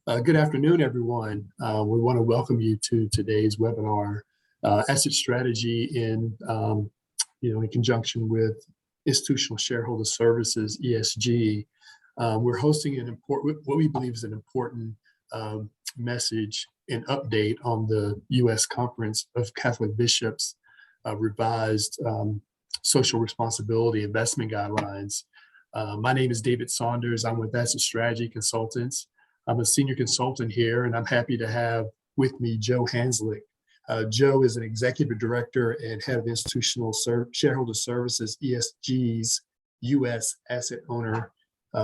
Good afternoon, everyone. We want to welcome you to today's webinar, Asset Strategy in conjunction with Institutional Shareholder Services, ESG. We're hosting what we believe is an important message and update on the U.S. Conference of Catholic Bishops revised social responsibility investment guidelines. My name is David Saunders. I'm with Asset Strategy Consultants. I'm a senior consultant here, and I'm happy to have with me Joe Henzlik. Joe is an executive director and head of Institutional Shareholder Services, ESG's U.S. Asset Owner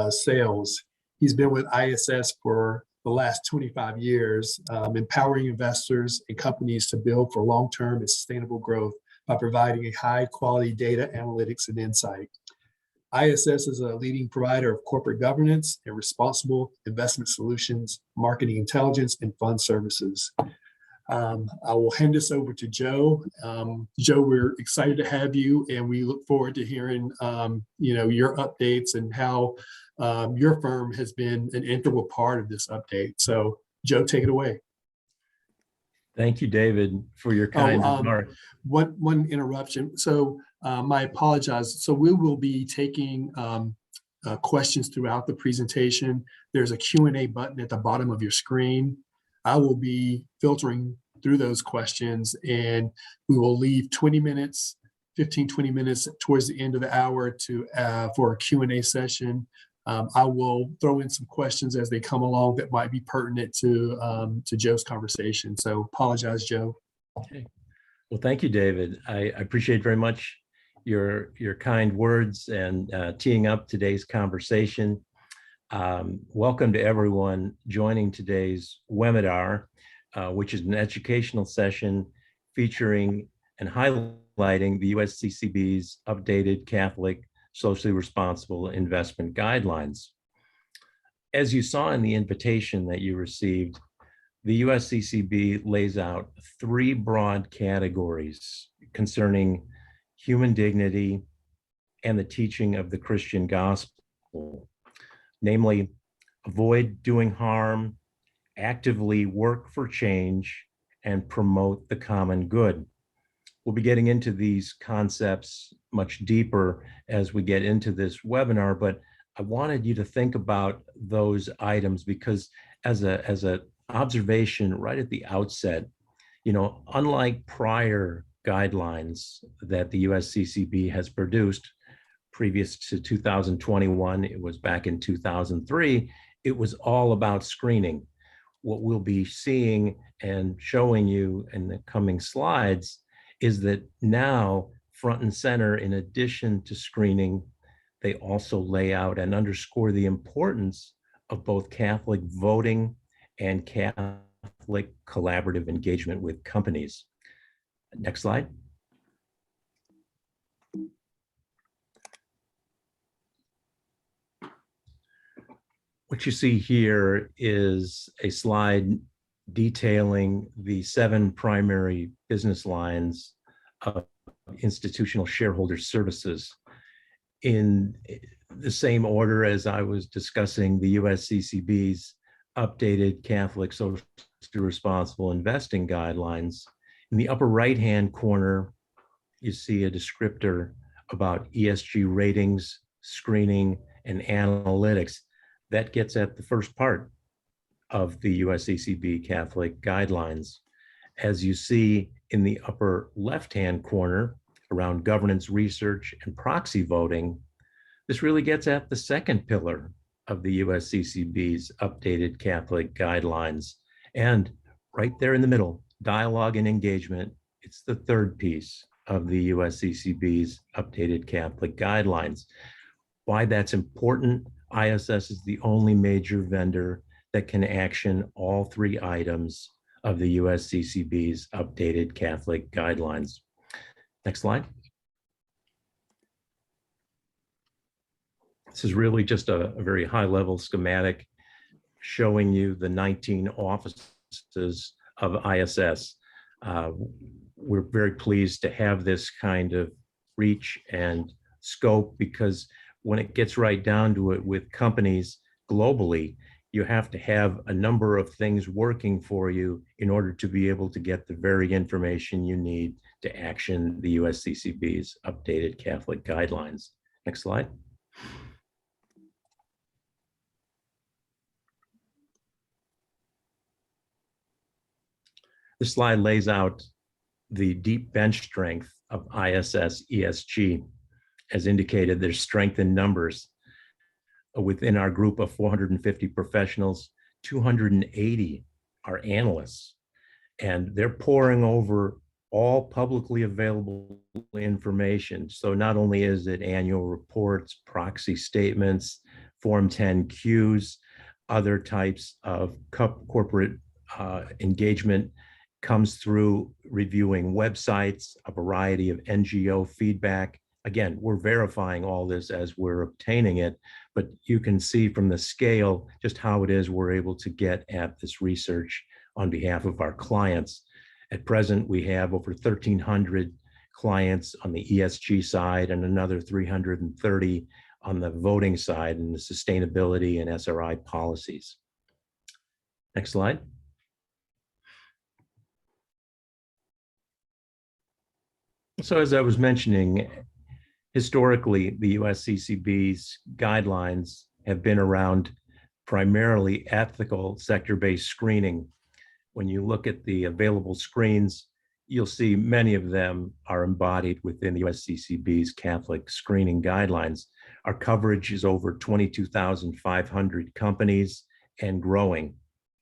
Sales. He's been with ISS for the last 25 years, empowering investors and companies to build for long-term and sustainable growth by providing a high-quality data, analytics, and insight. ISS is a leading provider of corporate governance and responsible investment solutions, marketing intelligence, and fund services. I will hand this over to Joe. Joe, we're excited to have you, and we look forward to hearing your updates and how your firm has been an integral part of this update. So, Joe, take it away. Thank you, David, for your kind remarks. One interruption. So I apologize. So we will be taking questions throughout the presentation. There's a Q&A button at the bottom of your screen. I will be filtering through those questions, and we will leave 20 minutes, 20 minutes towards the end of the hour for a Q&A session. I will throw in some questions as they come along that might be pertinent to Joe's conversation. So apologize, Joe. Okay. Well, thank you, David. I appreciate very much your kind words and teeing up today's conversation. Welcome to everyone joining today's webinar, which is an educational session featuring and highlighting the USCCB's updated Catholic socially responsible investment guidelines. As you saw in the invitation that you received, the USCCB lays out three broad categories concerning human dignity and the teaching of the Christian gospel, namely, avoid doing harm, actively work for change, and promote the common good. We'll be getting into these concepts much deeper as we get into this webinar, but I wanted you to think about those items because as an observation right at the outset, unlike prior guidelines that the USCCB has produced previous to 2021, it was back in 2003, it was all about screening. What we'll be seeing and showing you in the coming slides is that now, front and center, in addition to screening, they also lay out and underscore the importance of both Catholic voting and Catholic collaborative engagement with companies. Next slide. What you see here is a slide detailing the 7 primary business lines of institutional shareholder services. In the same order as I was discussing the USCCB's updated Catholic socially responsible investing guidelines, in the upper right-hand corner, you see a descriptor about ESG ratings, screening, and analytics. That gets at the first part of the USCCB Catholic guidelines. As you see in the upper left-hand corner around governance research and proxy voting, this really gets at the second pillar of the USCCB's updated Catholic guidelines. And right there in the middle, dialogue and engagement, it's the third piece of the USCCB's updated Catholic guidelines. Why that's important, ISS is the only major vendor that can action all 3 items of the USCCB's updated Catholic guidelines. Next slide. This is really just a very high-level schematic showing you the 19 offices of ISS. We're very pleased to have this kind of reach and scope because when it gets right down to it with companies globally, you have to have a number of things working for you in order to be able to get the very information you need to action the USCCB's updated Catholic guidelines. Next slide. This slide lays out the deep bench strength of ISS ESG. As indicated, there's strength in numbers. Within our group of 450 professionals, 280 are analysts, and they're poring over all publicly available information. So not only is it annual reports, proxy statements, Form 10Qs, other types of corporate engagement comes through reviewing websites, a variety of NGO feedback. Again, we're verifying all this as we're obtaining it, but you can see from the scale just how it is we're able to get at this research on behalf of our clients. At present, we have over 1,300 clients on the ESG side and another 330 on the voting side and the sustainability and SRI policies. Next slide. So as I was mentioning, historically, the USCCB's guidelines have been around primarily ethical sector-based screening. When you look at the available screens, you'll see many of them are embodied within the USCCB's Catholic screening guidelines. Our coverage is over 22,500 companies and growing.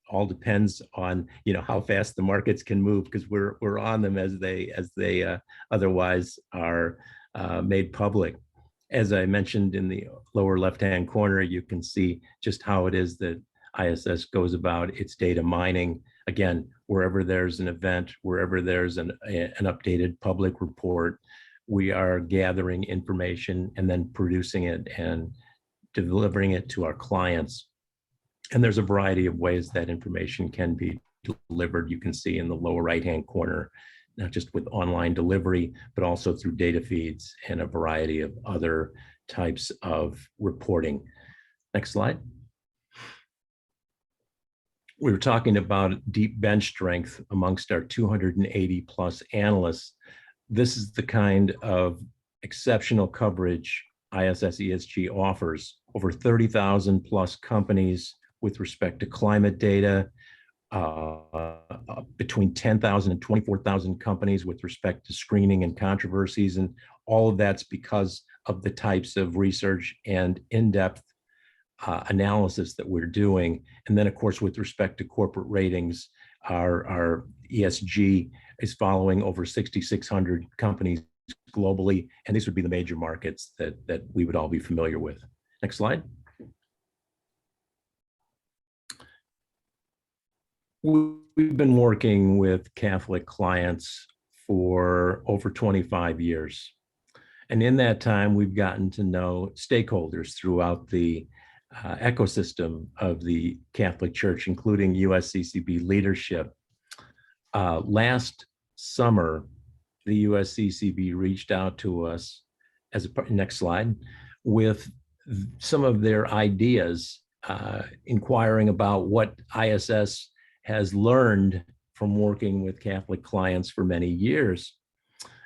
All depends on how fast the markets can move, because we're on them as they otherwise are made public. As I mentioned in the lower left-hand corner, you can see just how it is that ISS goes about its data mining. Again, wherever there's an event, wherever there's an updated public report, we are gathering information and then producing it and delivering it to our clients. And there's a variety of ways that information can be delivered. You can see in the lower right-hand corner, not just with online delivery, but also through data feeds and a variety of other types of reporting. Next slide. We were talking about deep bench strength amongst our 280 plus analysts. This is the kind of exceptional coverage ISS ESG offers. Over 30,000 plus companies with respect to climate data, between 10,000 and 24,000 companies with respect to screening and controversies. And all of that's because of the types of research and in-depth analysis that we're doing. And then, of course, with respect to corporate ratings, our ESG is following over 6,600 companies globally. And these would be the major markets that we would all be familiar with. Next slide. We've been working with Catholic clients for over 25 years. And in that time, we've gotten to know stakeholders throughout the ecosystem of the Catholic Church, including USCCB leadership. Last summer, the USCCB reached out to us, next slide, with some of their ideas, inquiring about what ISS has learned from working with Catholic clients for many years.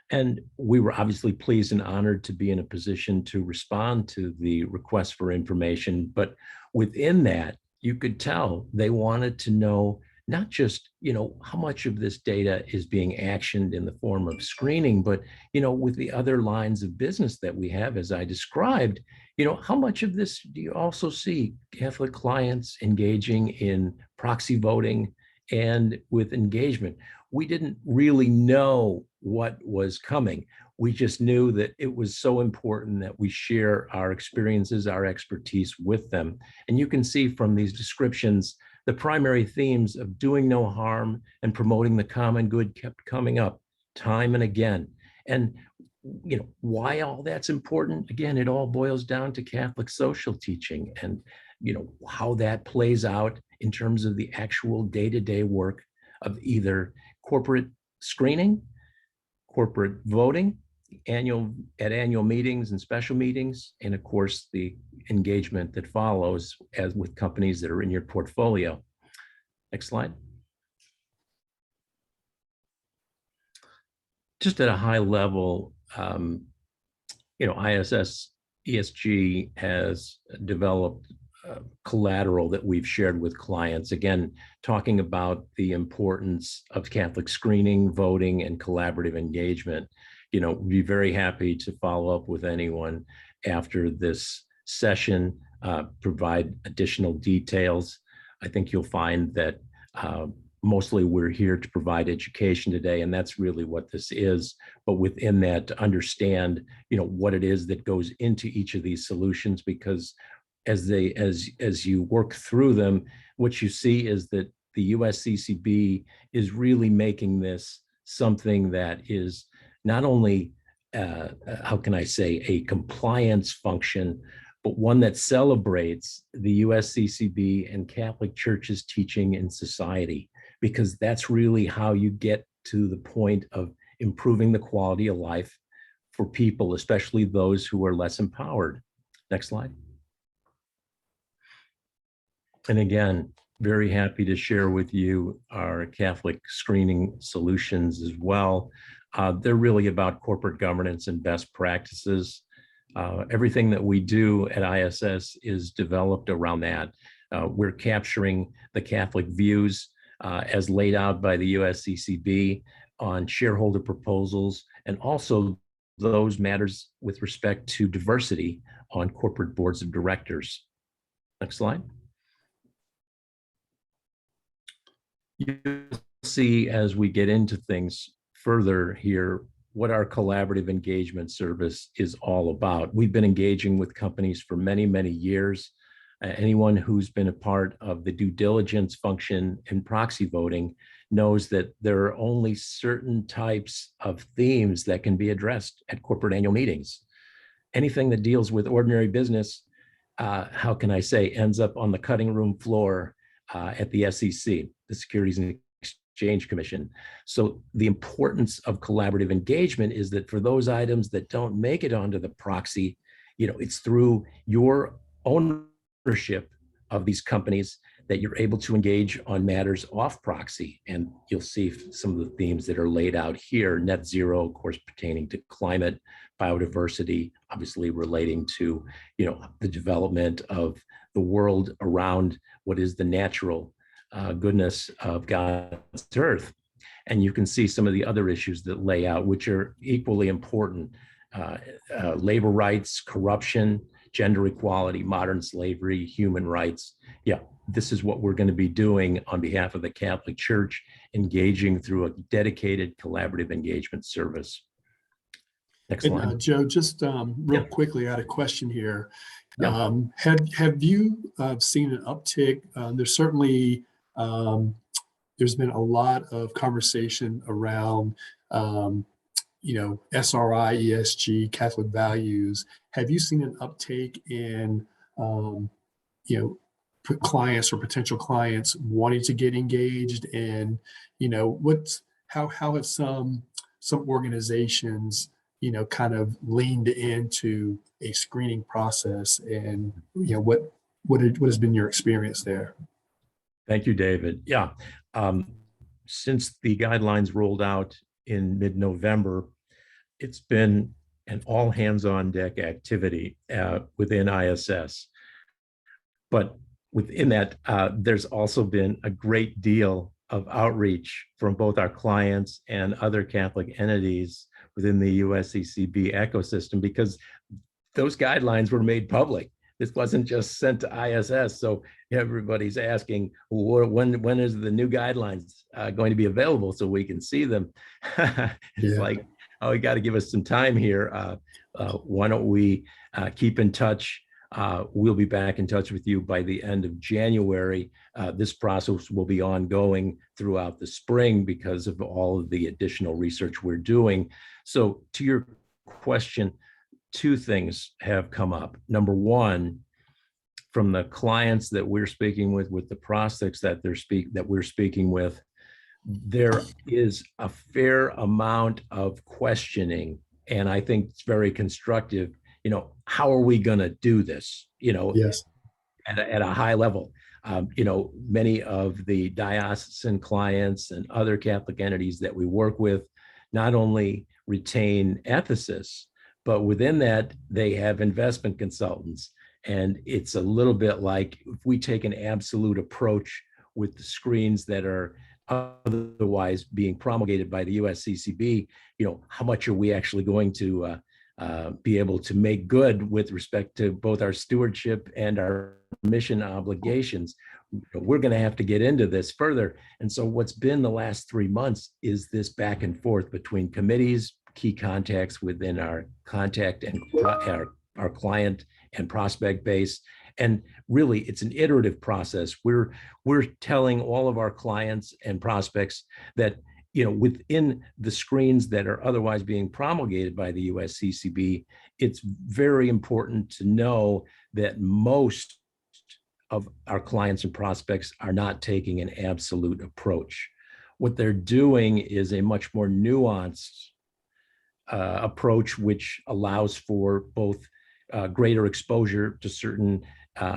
And we were obviously pleased and honored to be in a position to respond to the request for information. But within that, you could tell they wanted to know not just, how much of this data is being actioned in the form of screening, but, with the other lines of business that we have, as I described, how much of this do you also see Catholic clients engaging in proxy voting and with engagement? We didn't really know what was coming. We just knew that it was so important that we share our experiences, our expertise with them. And you can see from these descriptions, the primary themes of doing no harm and promoting the common good kept coming up time and again. And why all that's important? Again, it all boils down to Catholic social teaching and how that plays out in terms of the actual day-to-day work of either corporate screening, corporate voting, annual meetings and special meetings, and of course the engagement that follows as with companies that are in your portfolio. Next slide. Just at a high level, ISS ESG has developed collateral that we've shared with clients, again, talking about the importance of Catholic screening, voting, and collaborative engagement. We'd be very happy to follow up with anyone after this session, provide additional details. I think you'll find that mostly we're here to provide education today, and that's really what this is. But within that, to understand, what it is that goes into each of these solutions, because as you work through them, what you see is that the USCCB is really making this something that is not only, how can I say, a compliance function, but one that celebrates the USCCB and Catholic Church's teaching in society, because that's really how you get to the point of improving the quality of life for people, especially those who are less empowered. Next slide. And again, very happy to share with you our Catholic screening solutions as well. They're really about corporate governance and best practices. Everything that we do at ISS is developed around that. We're capturing the Catholic views as laid out by the USCCB on shareholder proposals, and also those matters with respect to diversity on corporate boards of directors. Next slide. You'll see as we get into things further here what our collaborative engagement service is all about. We've been engaging with companies for many, many years. Anyone who's been a part of the due diligence function in proxy voting knows that there are only certain types of themes that can be addressed at corporate annual meetings. Anything that deals with ordinary business, how can I say, ends up on the cutting room floor at the SEC, the Securities and Exchange Commission. So the importance of collaborative engagement is that for those items that don't make it onto the proxy, it's through your ownership of these companies that you're able to engage on matters off proxy. And you'll see some of the themes that are laid out here: net zero, of course, pertaining to climate, biodiversity, obviously relating to, the development of the world around what is the natural goodness of God's earth. And you can see some of the other issues that lay out, which are equally important: labor rights, corruption, gender equality, modern slavery, human rights. Yeah, this is what we're going to be doing on behalf of the Catholic Church, engaging through a dedicated collaborative engagement service. Next slide. Joe, just real quickly, I had a question here. Yeah. Have you seen an uptick? There's certainly there's been a lot of conversation around SRI, ESG, Catholic values. Have you seen an uptake in clients or potential clients wanting to get engaged? And how have some organizations kind of leaned into a screening process, and what has been your experience there? Thank you, David. Yeah, since the guidelines rolled out in mid-November, it's been an all hands on deck activity within ISS. But within that, there's also been a great deal of outreach from both our clients and other Catholic entities within the USCCB ecosystem, because those guidelines were made public. This wasn't just sent to ISS. So everybody's asking, when is the new guidelines going to be available so we can see them? It's like, oh, you got to give us some time here. Why don't we keep in touch? We'll be back in touch with you by the end of January. This process will be ongoing throughout the spring because of all of the additional research we're doing. So to your question, two things have come up. Number one, from the clients that we're speaking with the prospects that we're speaking with, there is a fair amount of questioning and I think it's very constructive. How are we going to do this? Yes. At a high level. Many of the diocesan clients and other Catholic entities that we work with not only retain ethicists, but within that, they have investment consultants. And it's a little bit like if we take an absolute approach with the screens that are otherwise being promulgated by the USCCB, how much are we actually going to be able to make good with respect to both our stewardship and our mission obligations? We're going to have to get into this further. And so what's been the last 3 months is this back and forth between committees, key contacts within our contact and our client and prospect base. And really, it's an iterative process. We're telling all of our clients and prospects that within the screens that are otherwise being promulgated by the USCCB, it's very important to know that most of our clients and prospects are not taking an absolute approach. What they're doing is a much more nuanced approach, which allows for both greater exposure to certain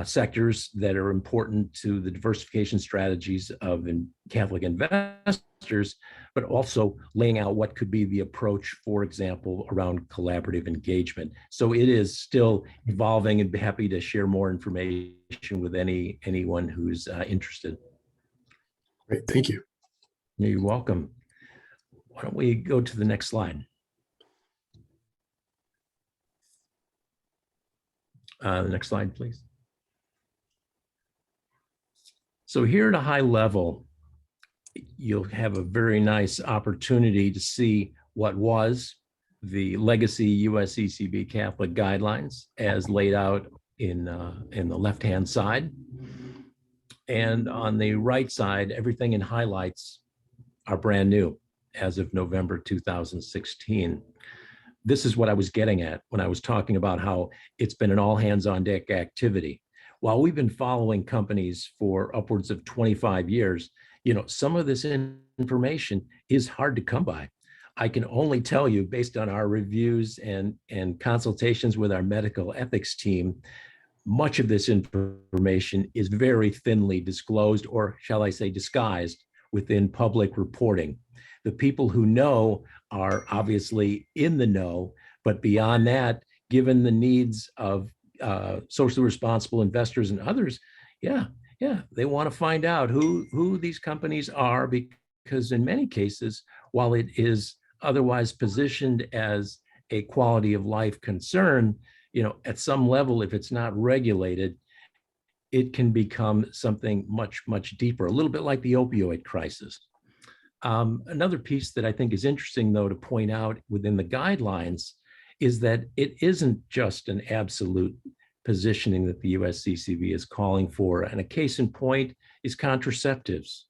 sectors that are important to the diversification strategies of Catholic investors, but also laying out what could be the approach, for example, around collaborative engagement. So it is still evolving, and be happy to share more information with anyone who's interested. Great, thank you. You're welcome. Why don't we go to the next slide? The next slide, please. So here at a high level, you'll have a very nice opportunity to see what was the legacy USCCB Catholic guidelines as laid out in the left-hand side. And on the right side, everything in highlights are brand new as of November 2016. This is what I was getting at when I was talking about how it's been an all hands on deck activity. While we've been following companies for upwards of 25 years, some of this information is hard to come by. I can only tell you, based on our reviews and consultations with our medical ethics team, much of this information is very thinly disclosed, or shall I say disguised, within public reporting. The people who know are obviously in the know, but beyond that, given the needs of socially responsible investors and others, they want to find out who these companies are, because in many cases, while it is otherwise positioned as a quality of life concern, at some level, if it's not regulated, it can become something much, much deeper, a little bit like the opioid crisis. Another piece that I think is interesting, though, to point out within the guidelines is that it isn't just an absolute positioning that the USCCB is calling for. And a case in point is contraceptives.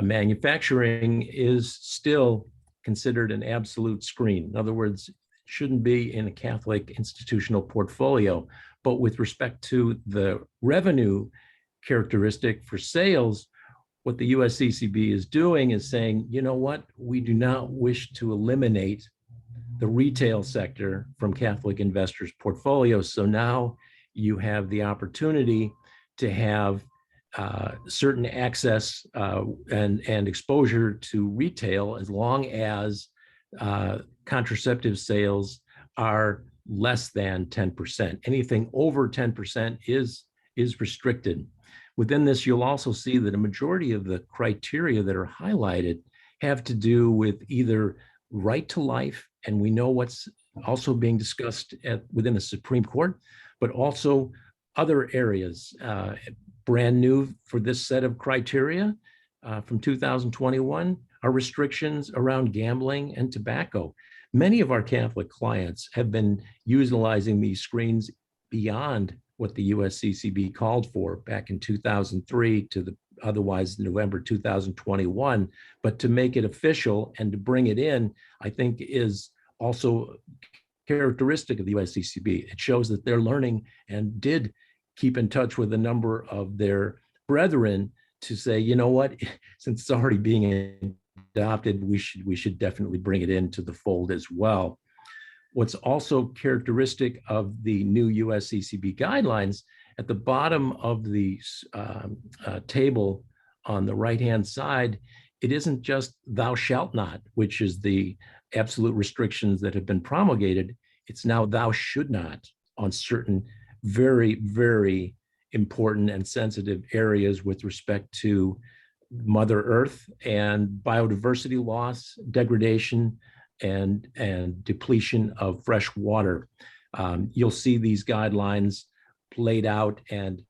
Manufacturing is still considered an absolute screen. In other words, it shouldn't be in a Catholic institutional portfolio. But with respect to the revenue characteristic for sales, what the USCCB is doing is saying, you know what, we do not wish to eliminate the retail sector from Catholic investors' portfolios. So now you have the opportunity to have certain access and exposure to retail, as long as contraceptive sales are less than 10%. Anything over 10% is restricted. Within this, you'll also see that a majority of the criteria that are highlighted have to do with either right to life, and we know what's also being discussed within the Supreme Court, but also other areas. Brand new for this set of criteria from 2021 are restrictions around gambling and tobacco. Many of our Catholic clients have been utilizing these screens beyond what the USCCB called for back in 2003 to the otherwise November 2021. But to make it official and to bring it in, I think is also characteristic of the USCCB. It shows that they're learning and did keep in touch with a number of their brethren to say, you know what, since it's already being adopted, we should definitely bring it into the fold as well. What's also characteristic of the new USCCB guidelines, at the bottom of the table on the right-hand side, it isn't just thou shalt not, which is the absolute restrictions that have been promulgated. It's now thou should not on certain very, very important and sensitive areas with respect to Mother Earth and biodiversity loss, degradation, and depletion of fresh water. You'll see these guidelines laid out, and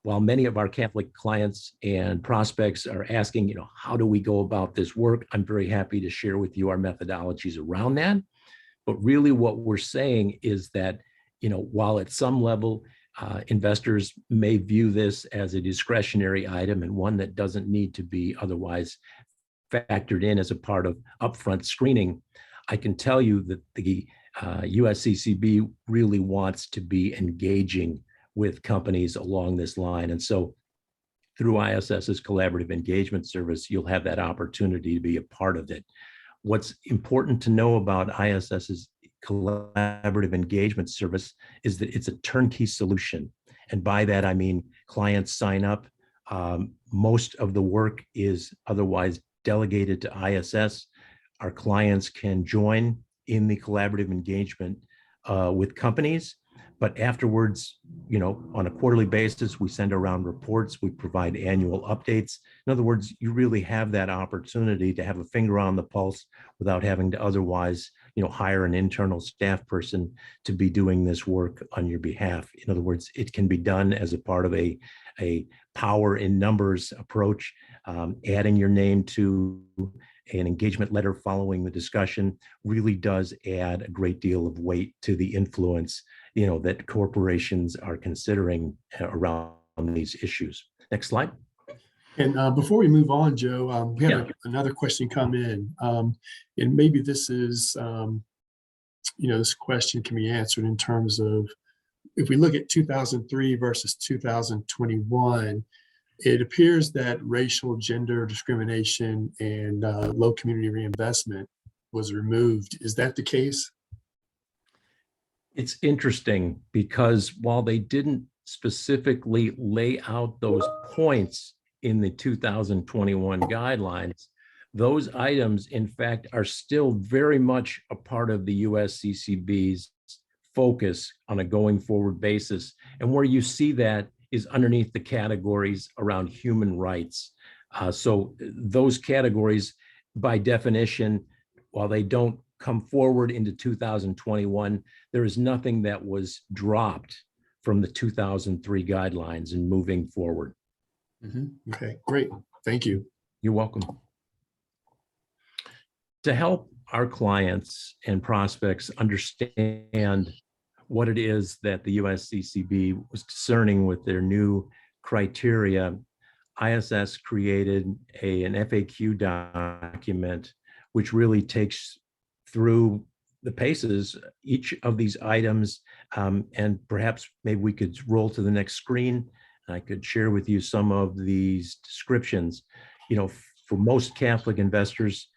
while many of our Catholic clients and prospects are asking, how do we go about this work? I'm very happy to share with you our methodologies around that. But really what we're saying is that, while at some level, investors may view this as a discretionary item and one that doesn't need to be otherwise factored in as a part of upfront screening, I can tell you that the USCCB really wants to be engaging with companies along this line. And so through ISS's collaborative engagement service, you'll have that opportunity to be a part of it. What's important to know about ISS's collaborative engagement service is that it's a turnkey solution. And by that, I mean clients sign up. Most of the work is otherwise delegated to ISS. Our clients can join in the collaborative engagement with companies, but afterwards, on a quarterly basis, we send around reports, we provide annual updates. In other words, you really have that opportunity to have a finger on the pulse without having to otherwise, hire an internal staff person to be doing this work on your behalf. In other words, it can be done as a part of a power in numbers approach. Adding your name to an engagement letter following the discussion really does add a great deal of weight to the influence that corporations are considering around these issues. Next slide. And before we move on, Joe, we have another question come in. And maybe this is, this question can be answered in terms of, if we look at 2003 versus 2021, it appears that racial, gender discrimination and low community reinvestment was removed. Is that the case? It's interesting because while they didn't specifically lay out those points in the 2021 guidelines, those items, in fact, are still very much a part of the USCCB's focus on a going forward basis. And where you see that is underneath the categories around human rights. So those categories, by definition, while they don't come forward into 2021, there is nothing that was dropped from the 2003 guidelines and moving forward. Okay, great. Thank you. You're welcome. To help our clients and prospects understand what it is that the USCCB was discerning with their new criteria, ISS created an FAQ document, which really takes through the paces, each of these items, and perhaps maybe we could roll to the next screen. I could share with you some of these descriptions. For most Catholic investors,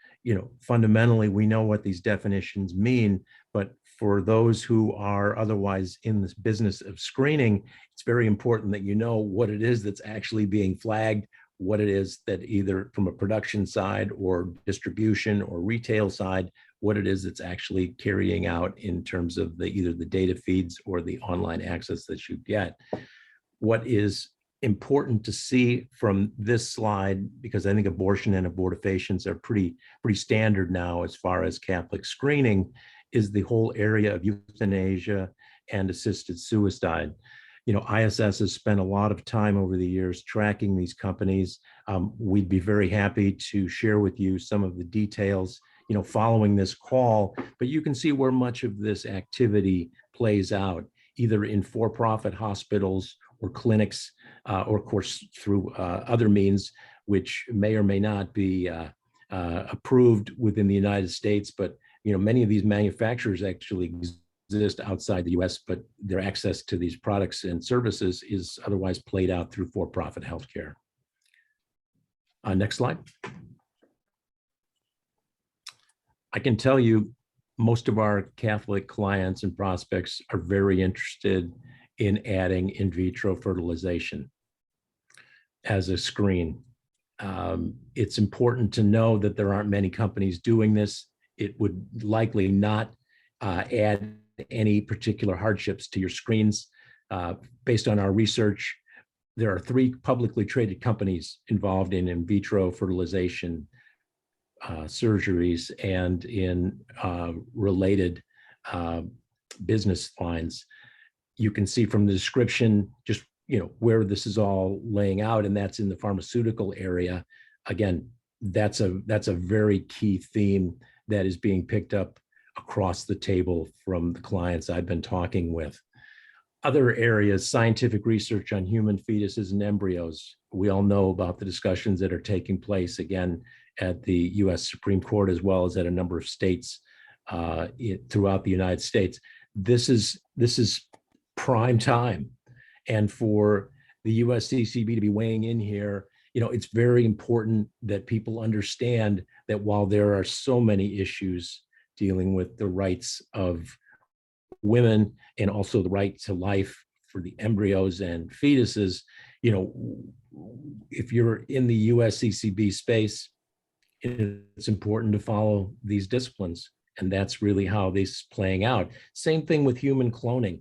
fundamentally, we know what these definitions mean, but for those who are otherwise in this business of screening, it's very important that you know what it is that's actually being flagged, what it is that either from a production side or distribution or retail side, what it is that's actually carrying out in terms of either the data feeds or the online access that you get. What is important to see from this slide, because I think abortion and abortifacients are pretty standard now as far as Catholic screening, is the whole area of euthanasia and assisted suicide. ISS has spent a lot of time over the years tracking these companies. We'd be very happy to share with you some of the details, following this call, but you can see where much of this activity plays out, either in for-profit hospitals or clinics, or of course through other means, which may or may not be approved within the United States. But many of these manufacturers actually exist outside the US, but their access to these products and services is otherwise played out through for-profit healthcare. Next slide. I can tell you most of our Catholic clients and prospects are very interested in adding in vitro fertilization as a screen. It's important to know that there aren't many companies doing this. It would likely not add any particular hardships to your screens. Based on our research, there are 3 publicly traded companies involved in vitro fertilization surgeries and in related business lines. You can see from the description just where this is all laying out, and that's in the pharmaceutical area. Again, that's a very key theme that is being picked up across the table from the clients I've been talking with. Other areas, scientific research on human fetuses and embryos. We all know about the discussions that are taking place, again, at the US Supreme Court, as well as at a number of states throughout the United States. This is prime time. And for the USCCB to be weighing in here, it's very important that people understand that while there are so many issues dealing with the rights of women and also the right to life for the embryos and fetuses, if you're in the USCCB space, it's important to follow these disciplines. And that's really how this is playing out. Same thing with human cloning.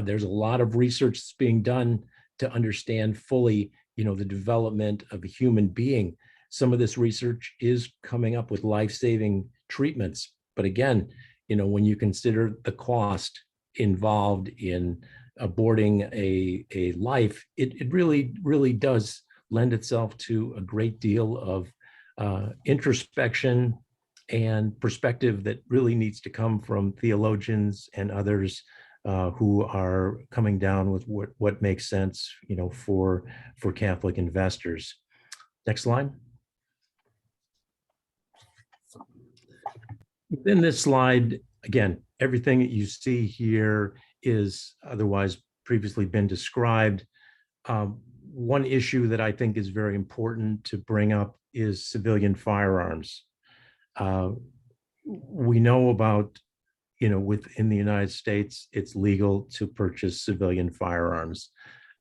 There's a lot of research that's being done to understand fully, the development of a human being. Some of this research is coming up with life-saving treatments. But again, when you consider the cost involved in aborting a life, it really does lend itself to a great deal of introspection and perspective that really needs to come from theologians and others who are coming down with what makes sense, for Catholic investors. Next slide. Within this slide, again, everything that you see here is otherwise previously been described. One issue that I think is very important to bring up is civilian firearms. We know about, within the United States, it's legal to purchase civilian firearms.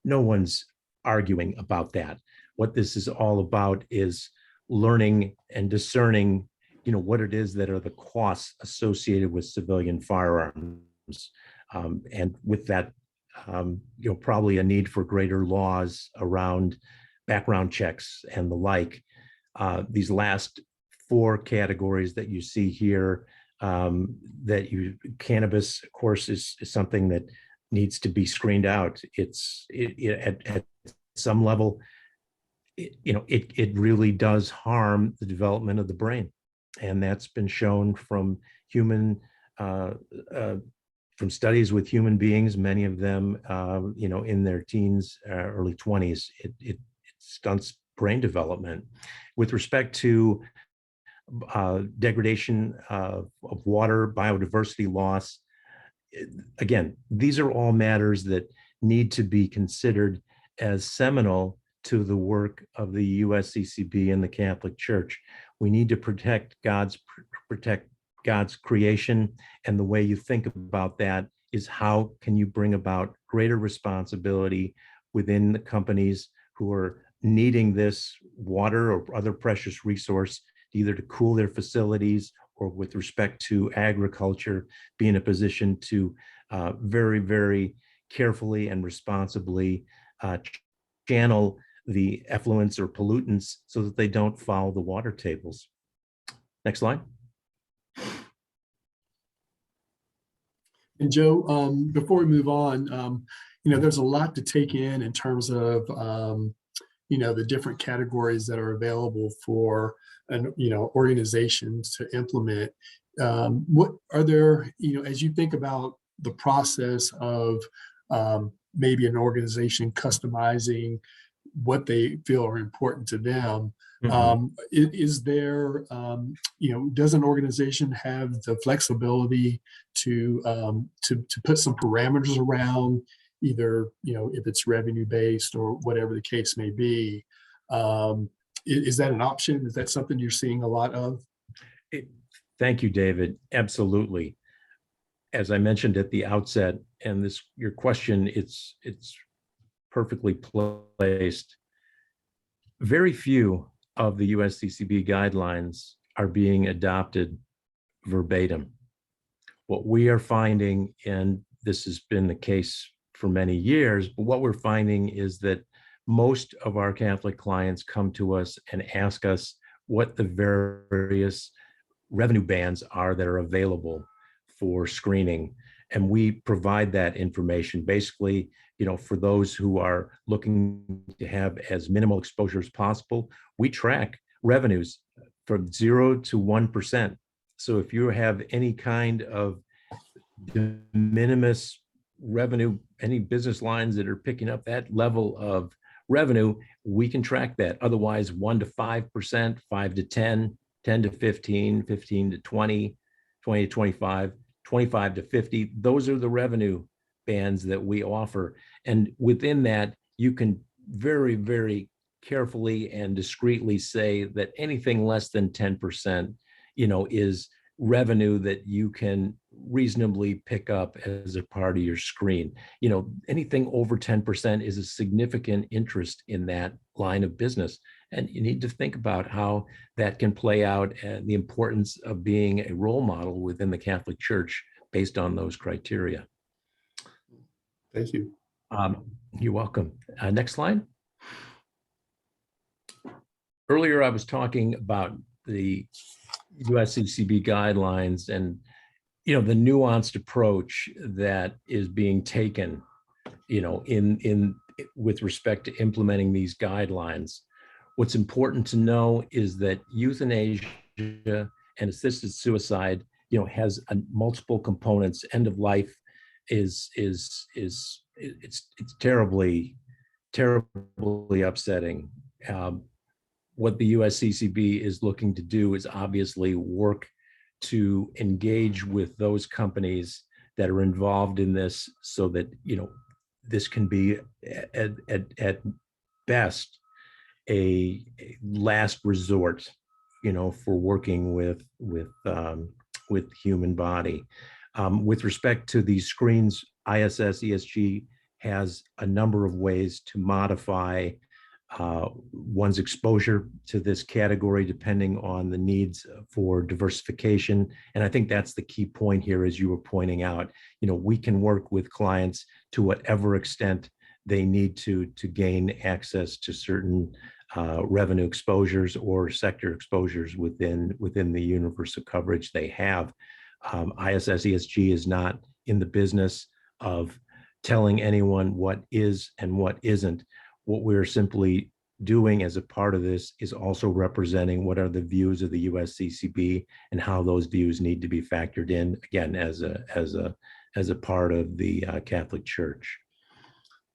No one's arguing about that. What this is all about is learning and discerning, what it is that are the costs associated with civilian firearms. And with that, probably a need for greater laws around background checks and the like. These last 4 categories that you see here, cannabis, of course, is something that needs to be screened out. At some level, it really does harm the development of the brain. And that's been shown from from studies with human beings, many of them, in their teens, early 20s. It stunts brain development. With respect to degradation of water, biodiversity loss, again, these are all matters that need to be considered as seminal to the work of the USCCB and the Catholic Church. We need to protect God's creation, and the way you think about that is how can you bring about greater responsibility within the companies who are needing this water or other precious resource, either to cool their facilities or with respect to agriculture, be in a position to very, very carefully and responsibly channel the effluents or pollutants so that they don't foul the water tables. Next slide. And Joe, before we move on, there's a lot to take in terms of, the different categories that are available for, organizations to implement. What are there, as you think about the process of maybe an organization customizing what they feel are important to them, is there, does an organization have the flexibility to put some parameters around either, if it's revenue based or whatever the case may be? Is that an option? Is that something you're seeing a lot of? Thank you, David. Absolutely. As I mentioned at the outset, and your question, it's perfectly placed. Very few of the USCCB guidelines are being adopted verbatim. What we are finding, and this has been the case for many years, but what we're finding is that most of our Catholic clients come to us and ask us what the various revenue bands are that are available for screening. And we provide that information basically, for those who are looking to have as minimal exposure as possible. We track revenues from 0 to 1%. So if you have any kind of de minimis revenue, any business lines that are picking up that level of revenue, we can track that. Otherwise, 1 to 5%, 5 to 10, 10 to 15, 15 to 20, 20 to 25, 25 to 50. Those are the revenue bands that we offer. And within that, you can very, very carefully and discreetly say that anything less than 10%, is revenue that you can reasonably pick up as a part of your screen. Anything over 10% is a significant interest in that line of business. And you need to think about how that can play out and the importance of being a role model within the Catholic Church based on those criteria. Thank you. You're welcome. Next slide. Earlier, I was talking about the USCCB guidelines and the nuanced approach that is being taken, in with respect to implementing these guidelines. What's important to know is that euthanasia and assisted suicide, has multiple components. End of life it's terribly upsetting. What the USCCB is looking to do is obviously work to engage with those companies that are involved in this so that, this can be at best a last resort, for working with human body. With respect to these screens, ISS ESG has a number of ways to modify one's exposure to this category depending on the needs for diversification. And I think that's the key point here, as you were pointing out. We can work with clients to whatever extent they need to gain access to certain revenue exposures or sector exposures within the universe of coverage they have. ISS ESG is not in the business of telling anyone what is and what isn't. What we're simply doing as a part of this is also representing what are the views of the USCCB and how those views need to be factored in, again, as a part of the Catholic Church.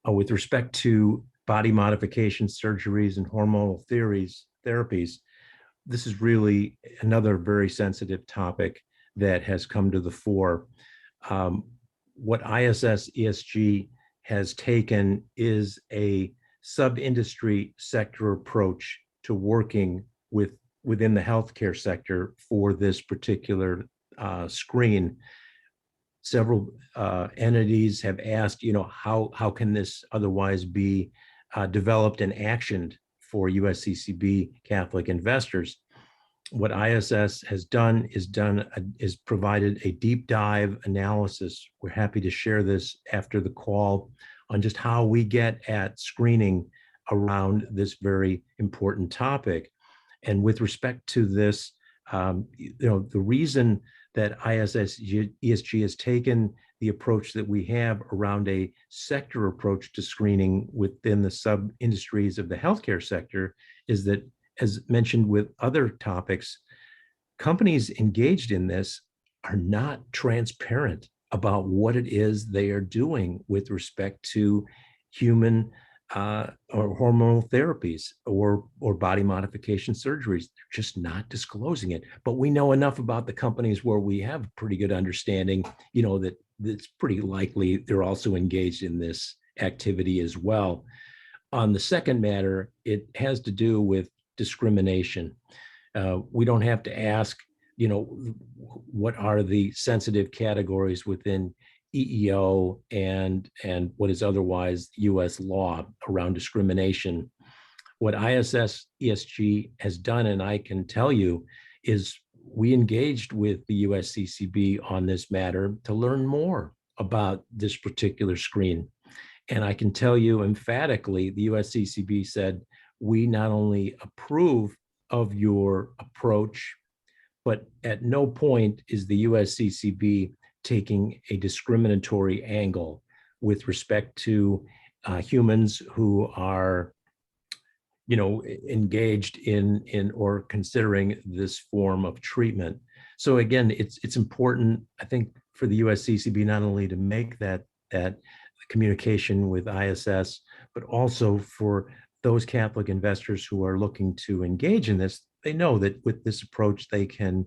With respect to body modification surgeries and hormonal therapies, this is really another very sensitive topic that has come to the fore. What ISS ESG has taken is a sub-industry sector approach to working within the healthcare sector for this particular screen. Several entities have asked, how can this otherwise be developed and actioned for USCCB Catholic investors? What ISS has done is provided a deep dive analysis. We're happy to share this after the call on just how we get at screening around this very important topic. And with respect to this, the reason that ISS ESG has taken the approach that we have around a sector approach to screening within the sub-industries of the healthcare sector is that, as mentioned with other topics, companies engaged in this are not transparent about what it is they are doing with respect to human or hormonal therapies or body modification surgeries. They're just not disclosing it. But we know enough about the companies where we have a pretty good understanding, that it's pretty likely they're also engaged in this activity as well. On the second matter, it has to do with discrimination. We don't have to ask what are the sensitive categories within EEO and what is otherwise US law around discrimination. What ISS ESG has done, and I can tell you, is we engaged with the USCCB on this matter to learn more about this particular screen. And I can tell you emphatically, the USCCB said, we not only approve of your approach, but at no point is the USCCB taking a discriminatory angle with respect to humans who are engaged in or considering this form of treatment. So again, it's important, I think, for the USCCB not only to make that communication with ISS, but also for those Catholic investors who are looking to engage in this. They know that with this approach, they can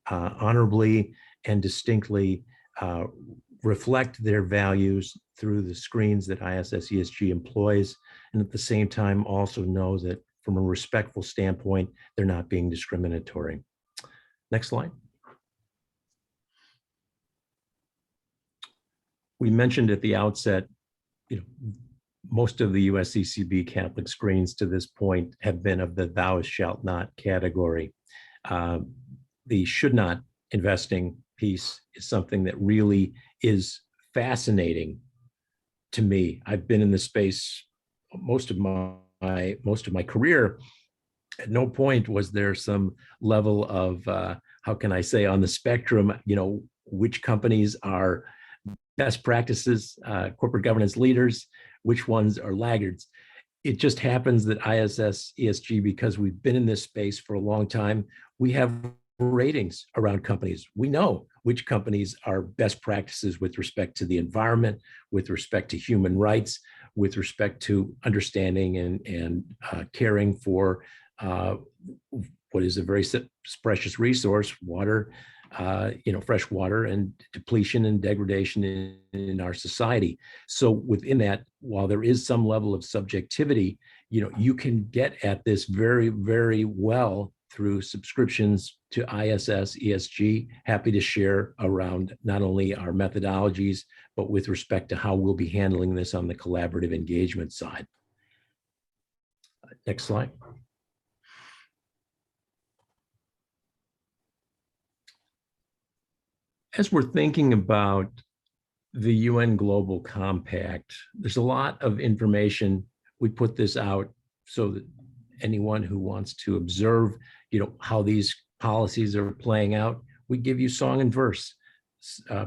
honorably and distinctly reflect their values through the screens that ISS ESG employs, and at the same time also know that from a respectful standpoint, they're not being discriminatory. Next slide. We mentioned at the outset, most of the USCCB Catholic screens to this point have been of the thou shalt not category. The should not investing piece is something that really is fascinating to me. I've been in this space most of my career. At no point was there some level of how can I say, on the spectrum, which companies are best practices, corporate governance leaders, which ones are laggards. It just happens that ISS ESG, because we've been in this space for a long time, we have ratings around companies. We know which companies are best practices with respect to the environment, with respect to human rights, with respect to understanding and caring for what is a very precious resource, water, fresh water, and depletion and degradation in our society. So within that, while there is some level of subjectivity, you can get at this very, very well through subscriptions to ISS ESG. Happy to share around not only our methodologies, but with respect to how we'll be handling this on the collaborative engagement side. Next slide. As we're thinking about the UN Global Compact, there's a lot of information. We put this out so that anyone who wants to observe, how these policies are playing out, we give you song and verse.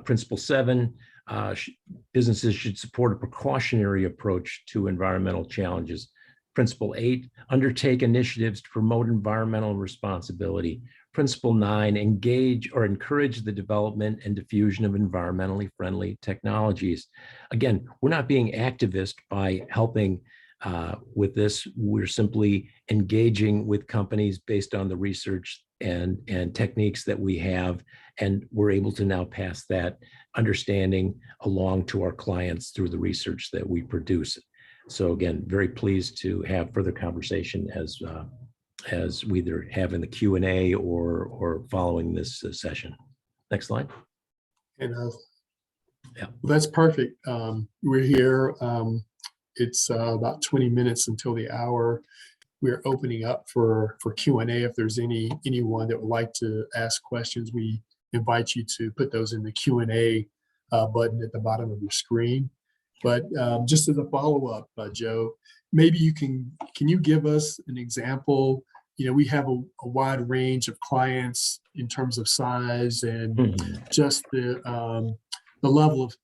Principle 7, businesses should support a precautionary approach to environmental challenges. Principle 8, undertake initiatives to promote environmental responsibility. Principle 9, engage or encourage the development and diffusion of environmentally friendly technologies. Again, we're not being activist by helping with this. We're simply engaging with companies based on the research and techniques that we have, and we're able to now pass that understanding along to our clients through the research that we produce. So again, very pleased to have further conversation as we either have in the Q&A or following this session. Next slide. And yeah, well, that's perfect. We're here. It's about 20 minutes until the hour. We're opening up for Q&A. If there's anyone that would like to ask questions, we invite you to put those in the Q&A button at the bottom of your screen. But just as a follow-up, Joe, maybe can you give us an example? We have a wide range of clients in terms of size and just the level of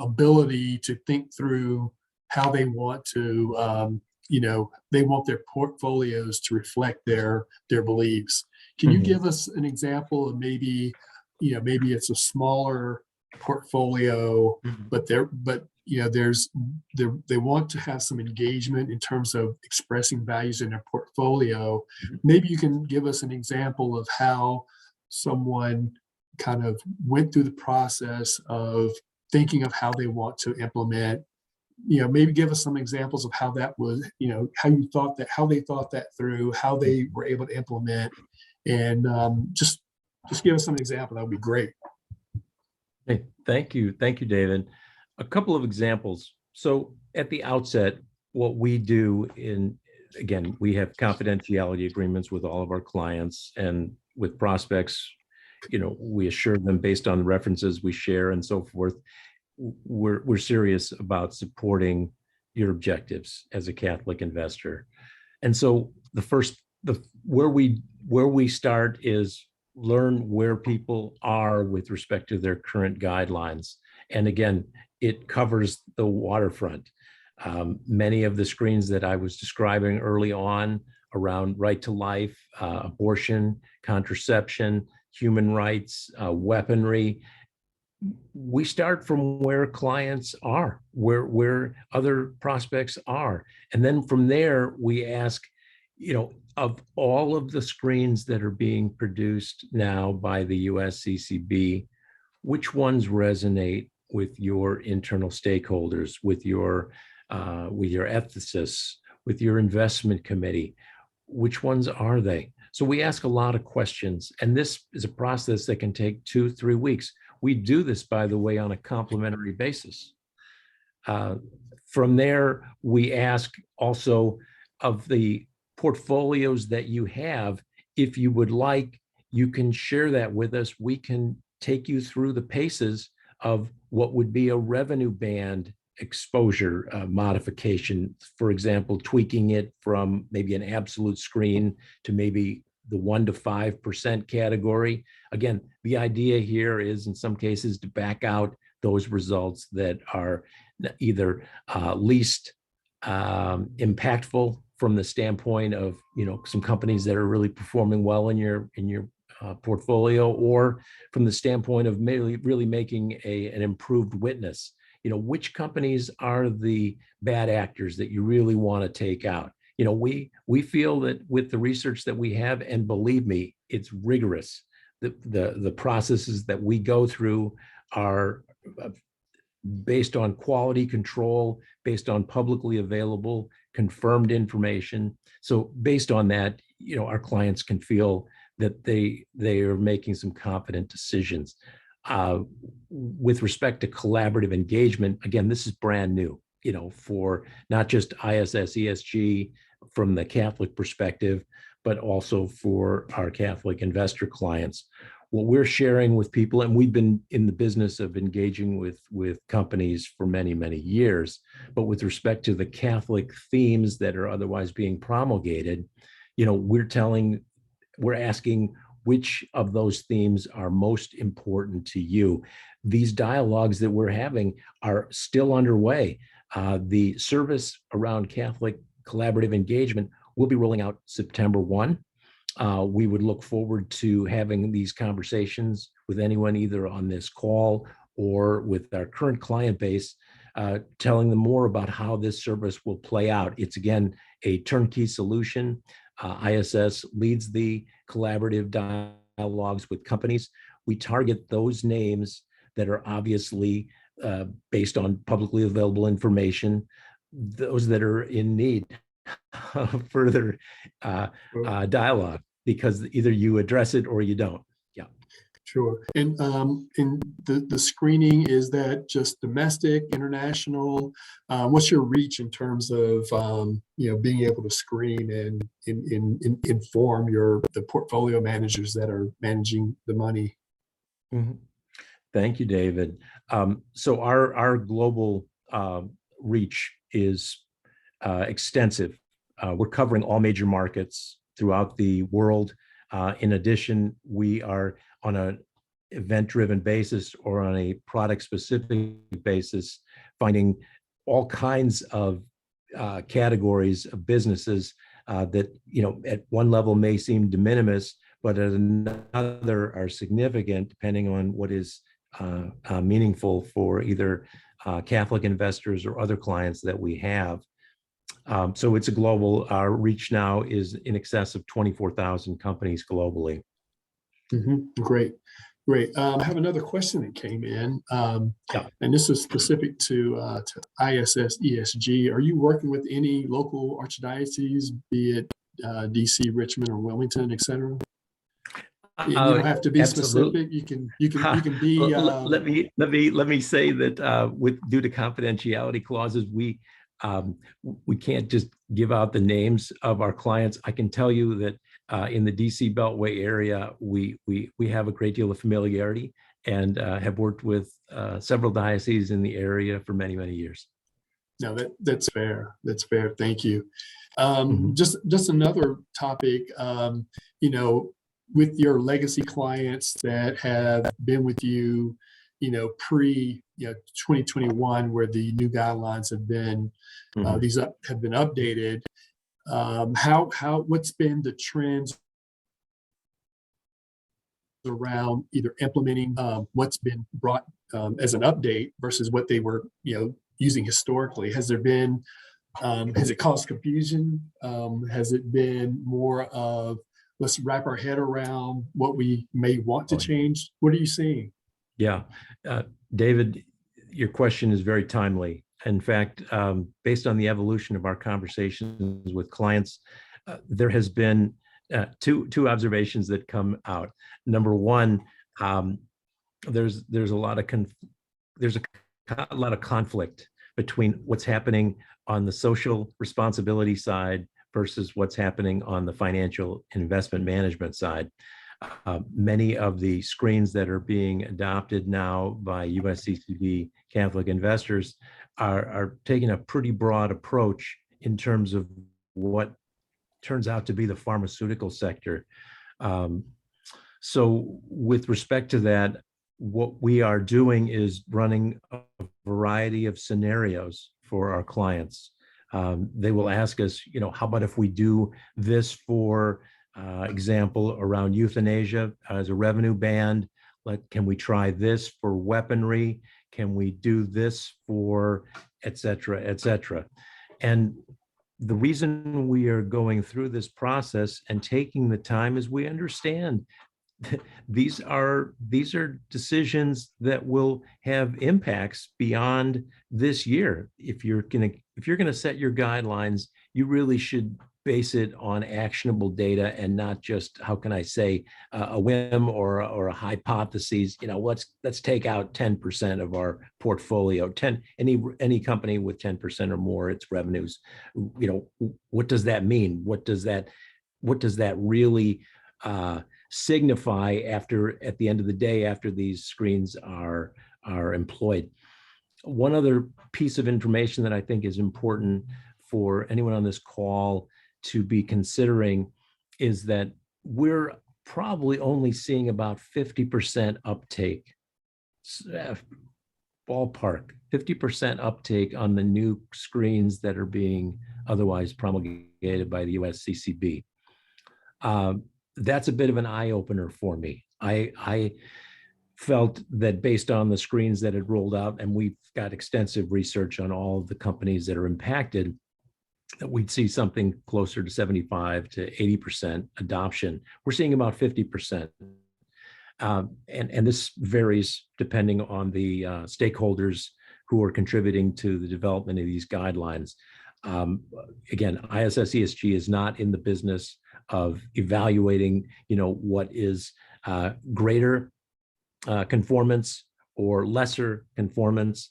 ability to think through how they want to they want their portfolios to reflect their beliefs. Can you give us an example of maybe it's a smaller portfolio, but they want to have some engagement in terms of expressing values in their portfolio. Maybe you can give us an example of how someone kind of went through the process of thinking of how they want to implement. Maybe give us some examples of how that was, how they thought that through, how they were able to implement, and just just give us some example. That would be great. Hey, thank you, David. A couple of examples. So at the outset, what we do again, we have confidentiality agreements with all of our clients, and with prospects, we assure them based on the references we share and so forth. We're serious about supporting your objectives as a Catholic investor. And so where we start is learn where people are with respect to their current guidelines. And again, it covers the waterfront. Many of the screens that I was describing early on around right to life, abortion, contraception, human rights, weaponry, we start from where clients are, where other prospects are. And then from there, we ask, of all of the screens that are being produced now by the USCCB, which ones resonate with your internal stakeholders, with your ethicists, with your investment committee? Which ones are they? So we ask a lot of questions, and this is a process that can take 2-3 weeks. We do this, by the way, on a complimentary basis. From there, we ask also of the portfolios that you have, if you would like, you can share that with us. We can take you through the paces of what would be a revenue band exposure modification. For example, tweaking it from maybe an absolute screen to maybe the 1 to 5% category. Again, the idea here is in some cases to back out those results that are either least impactful from the standpoint of some companies that are really performing well in your portfolio, or from the standpoint of really making an improved witness. Which companies are the bad actors that you really want to take out? We feel that with the research that we have, and believe me, it's rigorous. The processes that we go through are based on quality control, based on publicly available, confirmed information. So based on that, our clients can feel that they are making some confident decisions. With respect to collaborative engagement, again, this is brand new, for not just ISS ESG from the Catholic perspective, but also for our Catholic investor clients. What we're sharing with people, and we've been in the business of engaging with companies for many, many years, but with respect to the Catholic themes that are otherwise being promulgated, we're asking which of those themes are most important to you. These dialogues that we're having are still underway. The service around Catholic collaborative engagement will be rolling out September 1. We would look forward to having these conversations with anyone either on this call or with our current client base, telling them more about how this service will play out. It's, again, a turnkey solution. ISS leads the collaborative dialogues with companies. We target those names that are obviously based on publicly available information, those that are in need of further dialogue, because either you address it or you don't. Yeah. Sure. And the screening, is that just domestic, international? What's your reach in terms of being able to screen and inform the portfolio managers that are managing the money? Mm-hmm. Thank you, David. So our global reach is extensive. We're covering all major markets throughout the world. In addition, we are on an event-driven basis or on a product-specific basis, finding all kinds of categories of businesses that, at one level may seem de minimis, but at another are significant, depending on what is meaningful for either Catholic investors or other clients that we have. So it's a global, our reach now is in excess of 24,000 companies globally. Mm-hmm. Great. I have another question that came in, and this is specific to ISS ESG. Are you working with any local archdioceses, be it DC, Richmond, or Wilmington, et cetera? You don't have to be Absolutely. specific. You can be. Let me say that with due to confidentiality clauses, we can't just give out the names of our clients. I can tell you that in the DC Beltway area, we have a great deal of familiarity and have worked with several dioceses in the area for many, many years. No, that's fair. That's fair. Thank you. Mhm. Just another topic. With your legacy clients that have been with you, pre 2021, where the new guidelines have been Mhm. have been updated. What's been the trends around either implementing what's been brought as an update versus what they were using historically? Has it caused confusion? Has it been more of let's wrap our head around what we may want to Oh, yeah. change? What are you seeing? Yeah. David, your question is very timely. In fact, based on the evolution of our conversations with clients, there has been two observations that come out. Number one, there's a lot of there's a lot of conflict between what's happening on the social responsibility side versus what's happening on the financial investment management side. Many of the screens that are being adopted now by USCCB Catholic investors are taking a pretty broad approach in terms of what turns out to be the pharmaceutical sector. So with respect to that, what we are doing is running a variety of scenarios for our clients. They will ask us, how about if we do this for example, around euthanasia as a revenue band? Can we try this for weaponry? Can we do this for et cetera, et cetera? And the reason we are going through this process and taking the time is we understand these are decisions that will have impacts beyond this year. If you're gonna set your guidelines, you really should base it on actionable data and not just, how can I say, a whim or a hypothesis. Let's take out 10% of our portfolio. Any company with 10% or more its revenues. What does that mean? What does that really signify at the end of the day, after these screens are employed? One other piece of information that I think is important for anyone on this call to be considering is that we're probably only seeing about 50% uptake, ballpark, 50% uptake on the new screens that are being otherwise promulgated by the USCCB. That's a bit of an eye-opener for me. I felt that based on the screens that had rolled out, and we've got extensive research on all of the companies that are impacted, that we'd see something closer to 75 to 80% adoption. We're seeing about 50%. And this varies depending on the stakeholders who are contributing to the development of these guidelines. Again, ISS ESG is not in the business of evaluating, what is greater conformance or lesser conformance.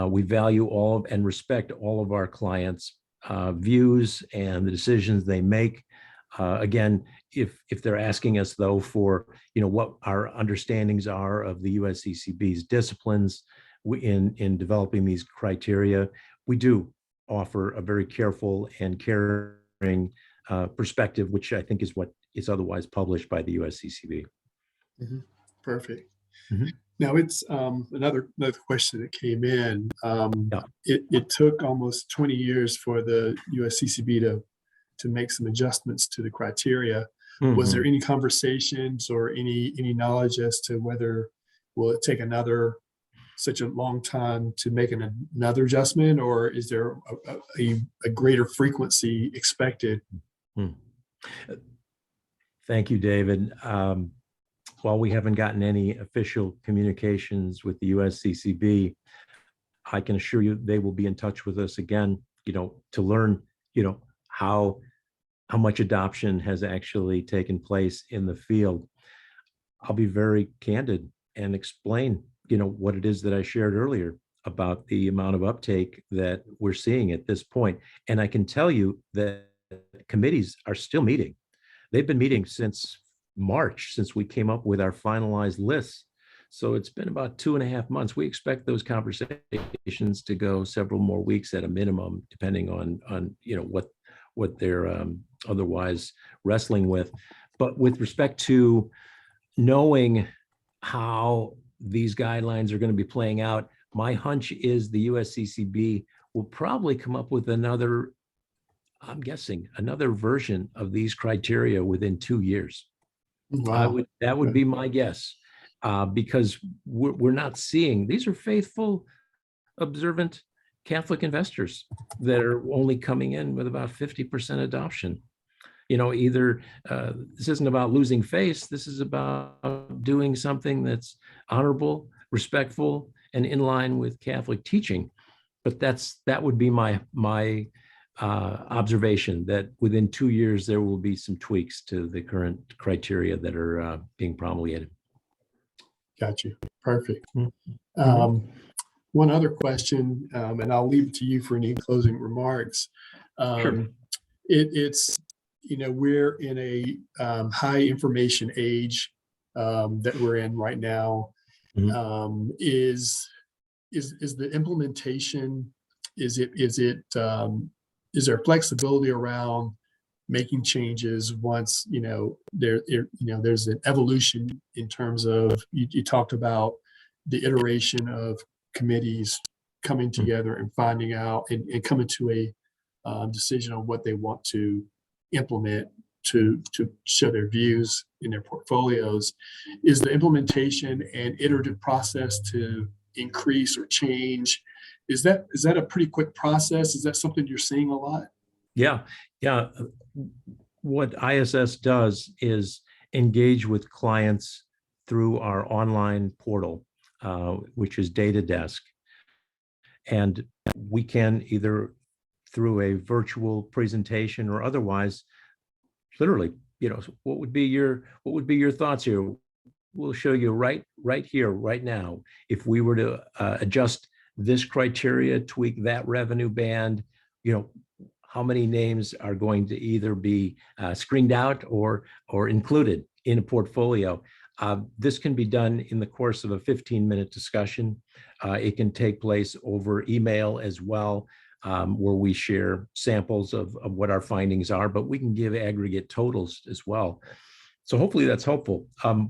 We value all and respect all of our clients' views and the decisions they make. Again, if they're asking us though for what our understandings are of the USCCB's disciplines in developing these criteria, we do offer a very careful and caring perspective, which I think is what is otherwise published by the USCCB. Mm-hmm. Perfect. Mm-hmm. Now it's another question that came in. Yeah. It took almost 20 years for the USCCB to make some adjustments to the criteria. Mm-hmm. Was there any conversations or any knowledge as to whether will it take such a long time to make another adjustment, or is there a greater frequency expected? Thank you, David. While we haven't gotten any official communications with the USCCB, I can assure you they will be in touch with us again, to learn, how much adoption has actually taken place in the field. I'll be very candid and explain, what it is that I shared earlier about the amount of uptake that we're seeing at this point. And I can tell you that committees are still meeting. They've been meeting since March, since we came up with our finalized lists. So it's been about 2.5 months. We expect those conversations to go several more weeks at a minimum, depending on what they're otherwise wrestling with. But with respect to knowing how these guidelines are going to be playing out, my hunch is the USCCB will probably come up with another, I'm guessing, another version of these criteria within 2 years. Wow. That would be my guess, because we're not seeing, these are faithful, observant Catholic investors that are only coming in with about 50% adoption. Either this isn't about losing face, this is about doing something that's honorable, respectful, and in line with Catholic teaching. But that would be my observation, that within 2 years there will be some tweaks to the current criteria that are being promulgated. Got you. Perfect. Mm-hmm. One other question, and I'll leave it to you for any closing remarks. Sure. It's we're in a high information age that we're in right now. Mm-hmm. Is the implementation? Is there flexibility around making changes once there's an evolution in terms of you talked about the iteration of committees coming together and finding out and coming to a decision on what they want to implement to show their views in their portfolios. Is the implementation and iterative process to increase or change, is that a pretty quick process? Is that something you're seeing a lot? Yeah. What ISS does is engage with clients through our online portal, which is Data Desk. And we can either through a virtual presentation or otherwise, literally, what would be your thoughts here? We'll show you right here, right now, if we were to adjust this criteria, tweak that revenue band, how many names are going to either be screened out or included in a portfolio. This can be done in the course of a 15-minute discussion. It can take place over email as well, where we share samples of what our findings are, but we can give aggregate totals as well. So hopefully that's helpful.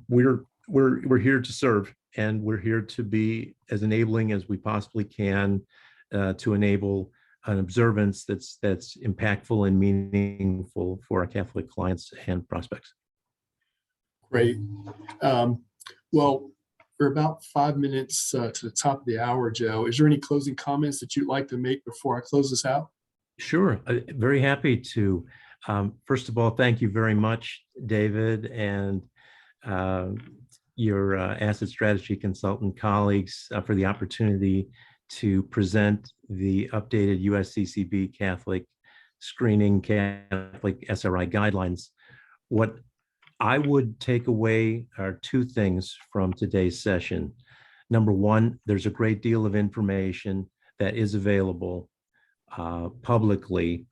We're here to serve, and we're here to be as enabling as we possibly can to enable an observance that's impactful and meaningful for our Catholic clients and prospects. Great. Well, we're about 5 minutes to the top of the hour, Joe. Is there any closing comments that you'd like to make before I close this out? Sure. Very happy to. First of all, thank you very much, David, and your asset strategy consultant colleagues for the opportunity to present the updated USCCB Catholic screening Catholic SRI guidelines. What I would take away are two things from today's session. Number one, there's a great deal of information that is available publicly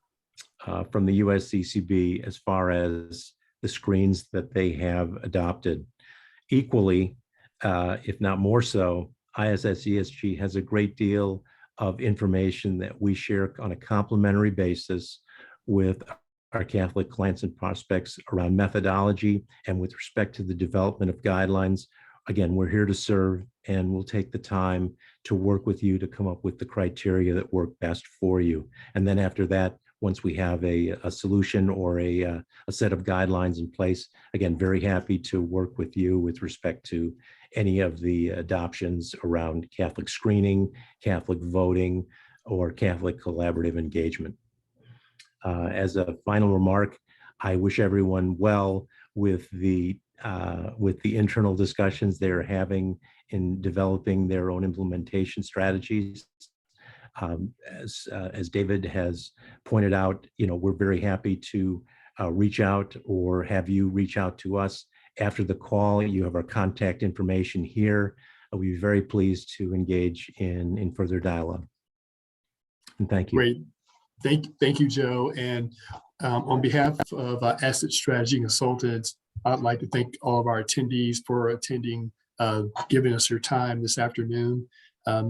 from the USCCB as far as the screens that they have adopted. Equally, if not more so, ISS ESG has a great deal of information that we share on a complementary basis with our Catholic clients and prospects around methodology and with respect to the development of guidelines. Again, we're here to serve, and we'll take the time to work with you to come up with the criteria that work best for you. And then after that, once we have a solution or a set of guidelines in place, again, very happy to work with you with respect to any of the adoptions around Catholic screening, Catholic voting, or Catholic collaborative engagement. As a final remark, I wish everyone well with the internal discussions they're having in developing their own implementation strategies. As David has pointed out, we're very happy to reach out or have you reach out to us after the call, you have our contact information here. We'll be very pleased to engage in further dialogue. And thank you. Great. Thank you, Joe. And on behalf of Asset Strategy Consultants, I'd like to thank all of our attendees for attending, giving us your time this afternoon.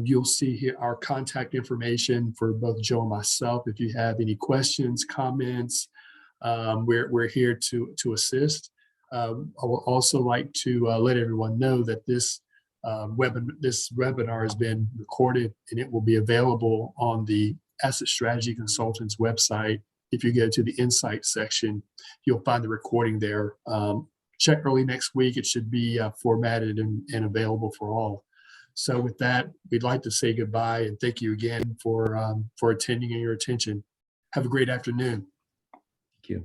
You'll see here our contact information for both Joe and myself. If you have any questions, comments, we're here to assist. I would also like to let everyone know that this webinar has been recorded and it will be available on the Asset Strategy Consultants website. If you go to the Insight section, you'll find the recording there. Check early next week. It should be formatted and available for all. So with that, we'd like to say goodbye and thank you again for attending and your attention. Have a great afternoon. Thank you.